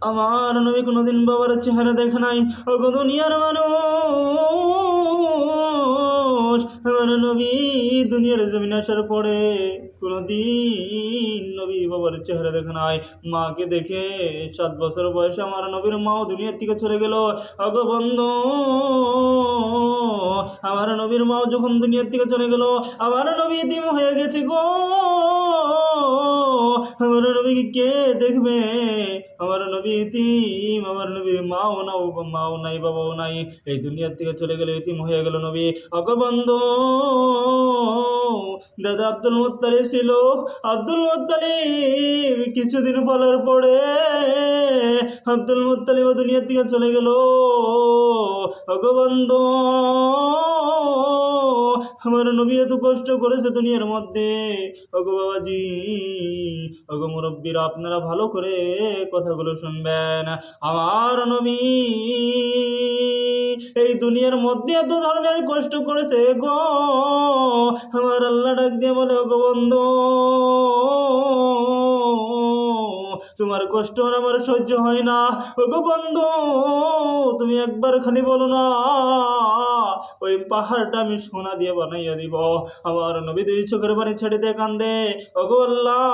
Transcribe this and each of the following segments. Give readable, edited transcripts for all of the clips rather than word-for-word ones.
আমার নবী কোনোদিন বাবার চেহারা দেখে নাই। ওগো দুনিয়ার মানুষ, আমার নবী দুনিয়ার জমিনে আসার পরে কোনোদিন নবী বাবার চেহারা দেখে নাই। মাকে দেখে 7 বছর বয়সে আমার নবীর মাও দুনিয়ার থেকে চলে গেল। ওগো বন্ধু, আমার নবীর মাও যখন দুনিয়ার থেকে চলে গেল, আমার নবী এতিম হয়ে গেছে গো। আমার নবীকে কে দেখবে? আমার নবী এতিম, আমার নবীর মাও নাই বাবাও নাই, এই দুনিয়ার থেকে চলে গেল, এতিম হয়ে গেল নবী। ওগো বন্ধু, দাদা আব্দুল মুত্তালিব ছিল। আব্দুল মুত্তালিব কিছুদিন বলার পরে আব্দুল মুত্তালিব দুনিয়ার থেকে চলে গেল। ওগো বন্ধু, আমার নবী এত কষ্ট করেছে দুনিয়ার মধ্যে। ওগো বাবাজি, ওগো মুরব্বীরা, আপনারা ভালো করে কথাগুলো শুনবেন। আমার নবী এই দুনিয়ার মধ্যে এত ধরনের কষ্ট করেছে গো। আমার আল্লাহ ডাক দিয়ে বলে, ওগো বন্ধু, তোমার কষ্ট আমার সহ্য হয় না। ওগো বন্ধু, তুমি একবার খালি বলো না, ওই পাহাড়টা আমি সোনা দিয়ে বানাইয়া দিব। আমার নবী 2 চোখের পানি ছেড়ে দিয়ে কান্দে, ওগো আল্লাহ,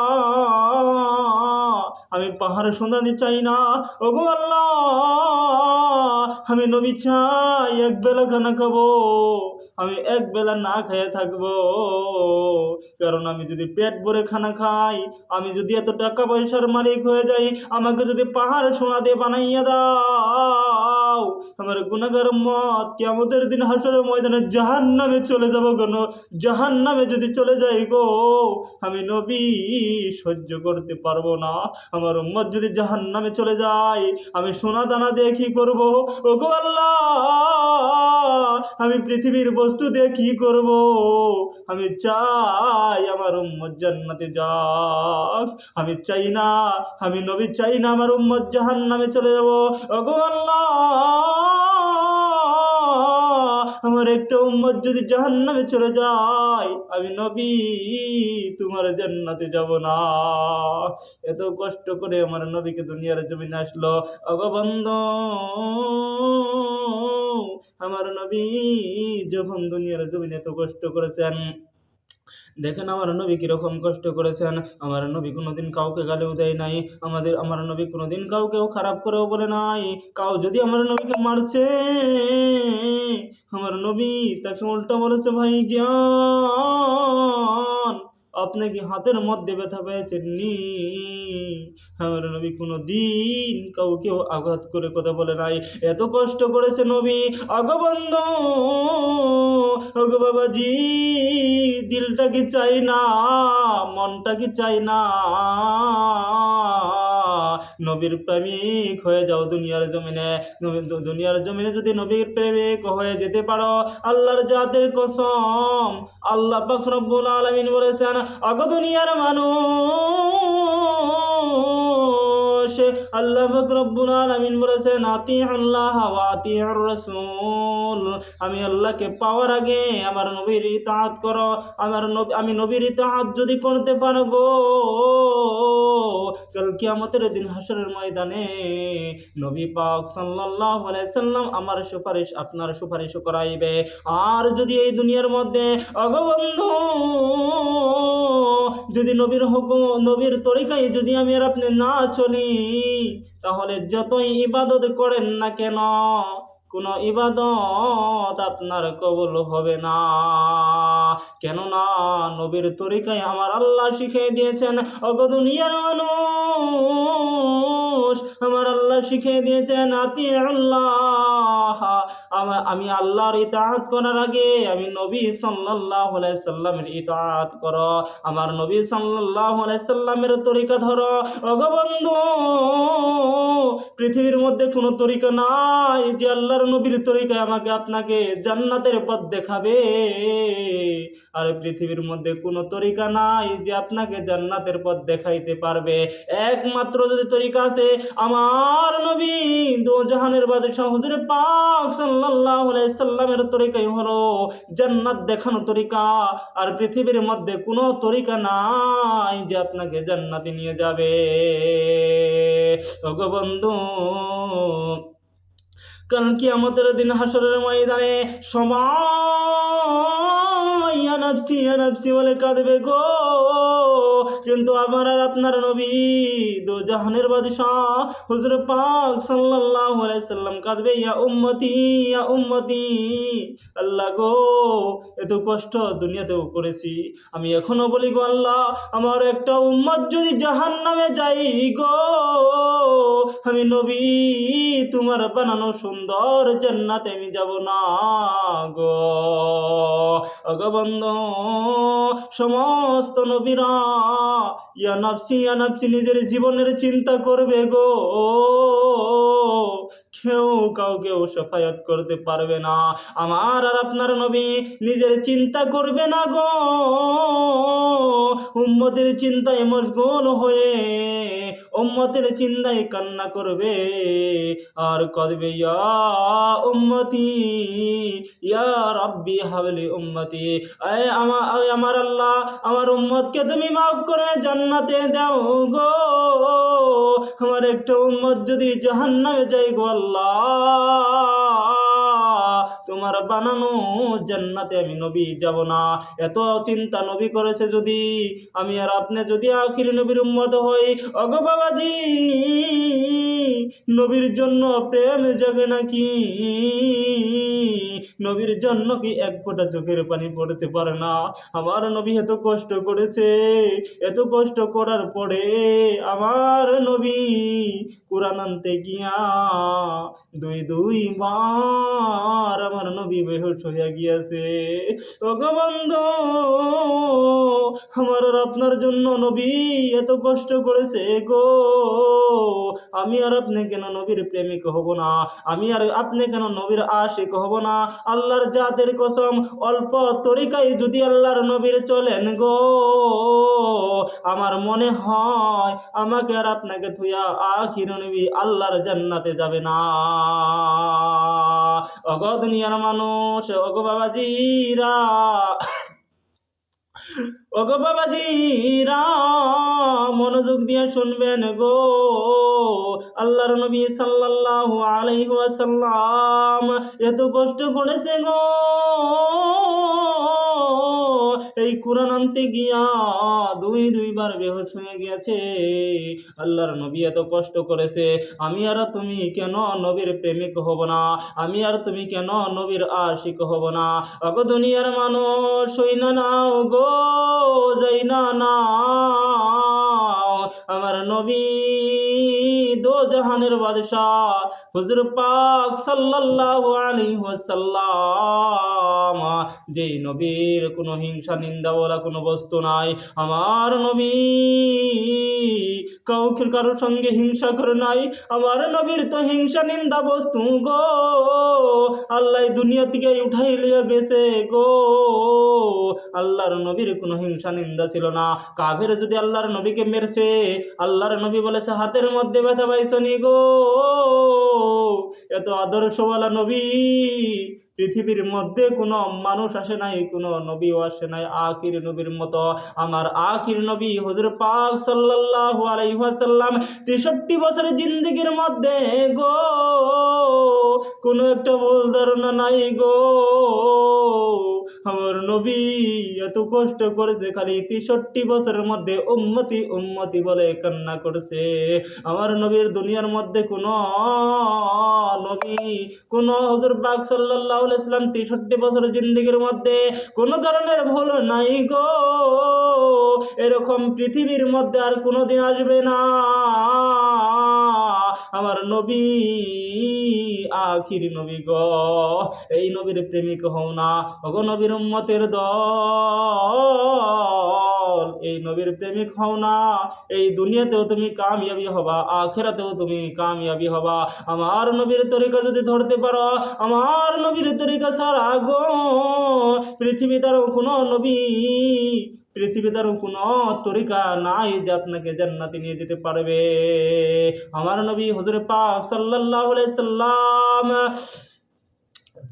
আমি পাহাড় সোনা দিয়ে চাই না। ওগো আল্লাহ, আমি নবী চাই এক বেলা খানা খাবো, আমি এক বেলা না খেয়ে থাকবো। কারণ আমি যদি পেট ভরে খানা খাই, আমি যদি এত টাকা পয়সার মালিক হয়ে যাই, আমাকে যদি পাহাড় সোনা দিয়ে বানাইয়া দাও, আমার গুনাহগার উম্মত কিয়ামতের দিন হাসরের ময়দানে জাহান্নামে চলে যাব। কেন জাহান্নামে যদি চলে যাই গো, আমি নবী সহ্য করতে পারবো না। আমার উম্মত যদি জাহান্নামে চলে যায়, আমি সোনা দানা দিয়ে কি করব? ওগো আল্লাহ, আমি পৃথিবীর বস্তু দিয়ে কি করব? আমি চাই আমার উম্মত জান্নাতে যাক। আমি চাই না, আমি নবী চাই না আমার উম্মত জাহান্নামে চলে যাব। ওগো আল্লাহ, আমার একটা উম্মত যদি জাহান্নামে চলে যায়, আমি নবী তোমার জান্নাতে যাব না। এত কষ্ট করে আমার নবীকে দুনিয়ার জমিনে আসলো। ওগো বন্ধু, আমার নবী যখন দুনিয়ার জমিনে এত কষ্ট করেছেন, দেখেন আমার নবী কিরকম কষ্ট করেছেন। আমার নবী কোনোদিন কাউকে গালিও দেয় নাই। আমার নবী কোনোদিন কাউকেও খারাপ করেও বলে নাই। যদি আমার নবীকে মারছে, আমার নবী তাকে উল্টা বলেছে, ভাই জ্ঞান, আপনি কি হাতের মধ্যে ব্যথা পেয়েছেন নি? আমার নবী কোনো দিন কাউকেও আঘাত করে কথা বলে নাই। এত কষ্ট করেছে নবী। আগো বন্ধু, ওগো বাবাজি, দিলটা কি চাই না, মনটা কি চাই না নবীর প্রেমিক হয়ে যাও দুনিয়ার জমিনে? দুনিয়ার জমিনে যদি নবীর প্রেমিক হয়ে যেতে পারো, আল্লাহর জাতের কসম, আল্লাহ পাক রব্বুল আলামিন বলেছেন, আগো দুনিয়ার মানুষ, আল্লাহ পাক রব্বুল আলামিন বলেছেন, আতিউল্লাহ ওয়া আতিউর রাসূল, আমি আল্লাহকে পাওয়ার আগে আমার নবীর ইতাআত করো। আমি নবীর ইতাআত যদি করতে পারো গো, কাল কিয়ামতের দিন হাসরের ময়দানে নবী পাক সাল্লাল্লাহু আলাইহি সাল্লাম আমার সুপারিশ আপনার সুপারিশ করাইবে। আর যদি এই দুনিয়ার মধ্যে ওগো বন্ধু, যদি নবীর হুকুম, নবীর তরিকায় যদি আমি আর আপনি না চলি, তাহলে যতই ইবাদত করেন না কেন, কোন ইবাদত আপনার কবুল হবে না। কেননা নবীর তরিকায় আমার আল্লাহ শিখিয়ে দিয়েছেন, ওগো দুনিয়ার মানুষ, আমার আল্লাহ শিখিয়ে দিয়েছেন, আতিউল্লাহ, আমি আল্লাহর ইতাআত করার আগে আমি নবী সাল্লাল্লাহু আলাইহি সাল্লামের ইতাআত করো। আমার নবী সাল্লাল্লাহু আলাইহি সাল্লামের তরিকা ধরো। ওগো বন্ধু, পৃথিবীর মধ্যে কোনো তরিকা নাই যে আল্লাহর নবীর তরিকায় আমাকে আপনাকে জান্নাতের পথ দেখাবে। আর পৃথিবীর মধ্যে কোনো তরিকা নাই যে আপনাকে জান্নাতের পথ দেখাইতে পারবে। একমাত্র যদি তরিকা আছে আমার নবী দো জাহানের বাদশাহ হুজুর পাক সাল্লাল্লাহু আলাইহি সাল্লামের তরিকাই হলো জান্নাত দেখানো তরিকা। আর পৃথিবীর মধ্যে কোনো তরিকা নাই যে আপনাকে জান্নাতে নিয়ে যাবে। ওগো বন্ধু, কাল কিয়ামতের দিন হাসরের ময়দানে সবাই ইয়া নাফসি বলে কাঁদবে গো, কিন্তু আমার আর আপনার নবী দো জাহানের বাদশাহ হুজুর পাক সাল্লাল্লাহু আলাইহি সাল্লাম কাঁদবে ইয়া উম্মতি। আল্লাহ গো, এত কষ্ট দুনিয়াতেও করেছি, আমি এখনো বলি গো আল্লাহ, আমার একটা উম্মত যদি জাহান্নামে যাই গো, আমি নবী তোমার বানানো সুন্দর জান্নাতে আমি যাব না গো। ওগো বন্ধু, সমস্ত নবীরা ইয়া নাফসি নিজের জীবনের চিন্তা করবে গো, কেউ কাউকেও শাফায়াত করতে পারবে না। আমার আর আপনার নবী নিজের চিন্তা করবে না গো, উম্মতের চিন্তায় মশগুল হয়ে উম্মতের চিন্তায় কান্না করবে আর কাঁদবে ইয়া উম্মতি ইয়া রাব্বি হাবলি উম্মতি। আমার আল্লাহ, আমার উম্মতকে তুমি মাফ করে জান্নাতে দাও গো, আমার একটা উম্মত যদি জাহান্নামে যায় গো আল্লাহ, তোমার বানানো জান্নাতে আমি নবী যাব না। এত চিন্তা নবী করেছে, যদি আমি আর আপনি যদি আখির নবীর উম্মত হই, ওগো বাবাজি, নবীর জন্য প্রেম জাগে নাকি? নবীর জন্য কি এক ফোঁটা চোখের পানি পড়তে পারে না? আমার নবী এত কষ্ট করেছে, এত কষ্ট করার পরে আমার নবী কুরআন আনতে গিয়া দুইবার আমার নবী বেহুশ হইয়া গিয়াছে। ওগো বন্ধু, আমার আর আপনার জন্য নবী এত কষ্ট করেছে গো, আমি আর আপনি কেন নবীর প্রেমিক হব না? আমি আর আপনি কেন নবীর আশিক হব না? আল্লাহর জাতের কসম, অল্প তরিকায় যদি আল্লাহর নবীর চলেন গো, আমার মনে হয় আমাকে আর আপনাকে থুইয়া আখির নবী আল্লাহর জান্নাতে যাবে না। ওগো দুনিয়ার মানুষ, ওগো বাবাজিরা, ওগো বাবাজিরা, মনোযোগ দিয়ে শুনবেন গো। আল্লাহর নবী সাল্লাল্লাহু আলাইহি ওয়াসাল্লাম এত কষ্ট করেছে গো, এই কুরআন আনতে গিয়া দুইবার বেহুশ হয়ে গেছে। আল্লাহর নবী এত কষ্ট করেছে, আমি আর তুমি কেন নবীর প্রেমিক হব না? আমি আর তুমি কেন নবীর আশিক হব না? ওগো দুনিয়ার মানুষ, হইনা নাও গো, যাইনা নাও, আমার নবী দো জাহানের বাদশাহ হুজুর পাক সাল্লাল্লাহু আলাইহি ওয়াসাল্লাম, যেই নবীর কোনো হিংসা নিন্দা বলা কোনো বস্তু নাই, আমার নবী কারোর সঙ্গে হিংসা করে নাই। আমার নবীর তো হিংসা নিন্দা বস্তু গো আল্লাহ দুনিয়া থেকে উঠাই লিয়ে গেছে গো। আল্লাহর নবীর কোনো হিংসা নিন্দা ছিল না। কাফের যদি আল্লাহর নবীকে মেরেছে, আল্লাহর নবী বলেছে হাতের মধ্যে ব্যথা পাইছনি গো। এত আদর্শওয়ালা নবী পৃথিবীর মধ্যে কোনো মানুষ আসে নাই, কোনো নবীও আসে নাই আখির নবীর মতো। আমার আখির নবী হুজুর পাক সাল্লাল্লাহু আলাইহি ওয়াসাল্লাম 63 বছরের জিন্দেগির মধ্যে গো কোনো একটা ভুল ধারণা নাই গো। আমার নবী এত কষ্ট করেছে, খালি 63 বছরের মধ্যে উম্মতি উম্মতি বলে কান্না করছে। আমার নবীর দুনিয়ার মধ্যে কোনো নবী, কোন হুজুর পাক সাল্লাল্লাহু আলাইহি ওয়াসাল্লাম 63 বছরের জিন্দেগির মধ্যে কোনো ধরনের ভুল নাই গো। এরকম পৃথিবীর মধ্যে আর কোনোদিন আসবে না। আমার নবী আখির নবী গো, এই নবীর প্রেমিক হও না ওগো নবীর উম্মতের দল। এই নবীর প্রেমিক হও না, এই দুনিয়াতেও তুমি কামিয়াবি হবা, আখিরাতেও তুমি কামিয়াবি হবা। আমার নবীর তরিকা যদি ধরতে পারো, আমার নবীর তরিকা ছাড়া গো পৃথিবীতে আরো কোনো নবী, পৃথিবীতে আরো কোনো তরিকা নাই যে আপনাকে জান্নাতে নিয়ে যেতে পারবে। আমার নবী হুজুর পাক সাল্লাল্লাহু আলাইহি সাল্লাম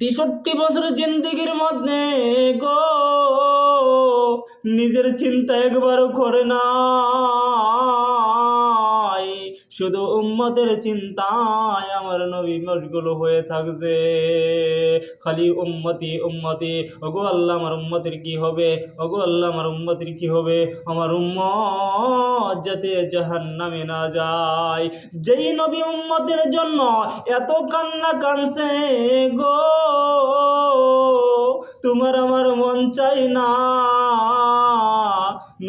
63 বছরের জিন্দেগির মধ্যে গো নিজের চিন্তা একবারও করে নাই, শুধু উম্মতের চিন্তায় আমার নবী মশগুল হয়ে থাকছে। খালি উম্মতি উম্মতি, ওগো আল্লাহ আমার উম্মতের কি হবে, ওগো আল্লাহ আমার উম্মতের কি হবে, আমার উম্মত যাতে জাহান্নামে না যায়। যেই নবী উম্মতের জন্য এত কান্না কানছে গো, তোমার আমার মন চাই না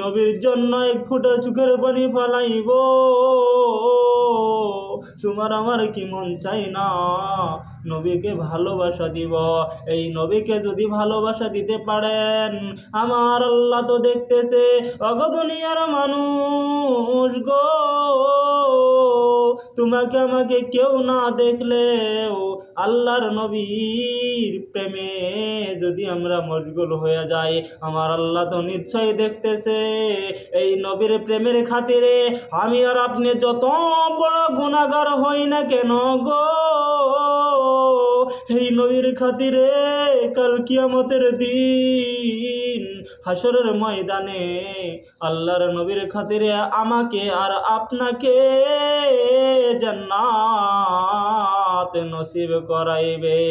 নবীর জন্য এক ফোঁটা চোখের পানি ফলাইব? তোমার আমার কি মন চাই না নবীকে ভালোবাসা দিব? এই নবীকে যদি ভালোবাসা দিতে পারেন, আমার আল্লাহ তো দেখতেছে। অগো দুনিয়ার মানুষ গো, তোমাকে আমাকে কেউ না দেখলেও আল্লাহর নবীর প্রেমে যদি আমরা মশগুল হয়ে যাই, আমার আল্লাহ তো নিশ্চয়ই দেখতেছে। এই নবীর প্রেমের খাতিরে আমি আর আপনি যত বড় গুনাহগার হই না কেন গো, এই নবীর খাতিরে কাল কিয়ামতের দিন হাসরের ময়দানে আল্লাহর নবীর খাতিরে আমাকে আর আপনাকে জান্নাত নসিব করাইবে।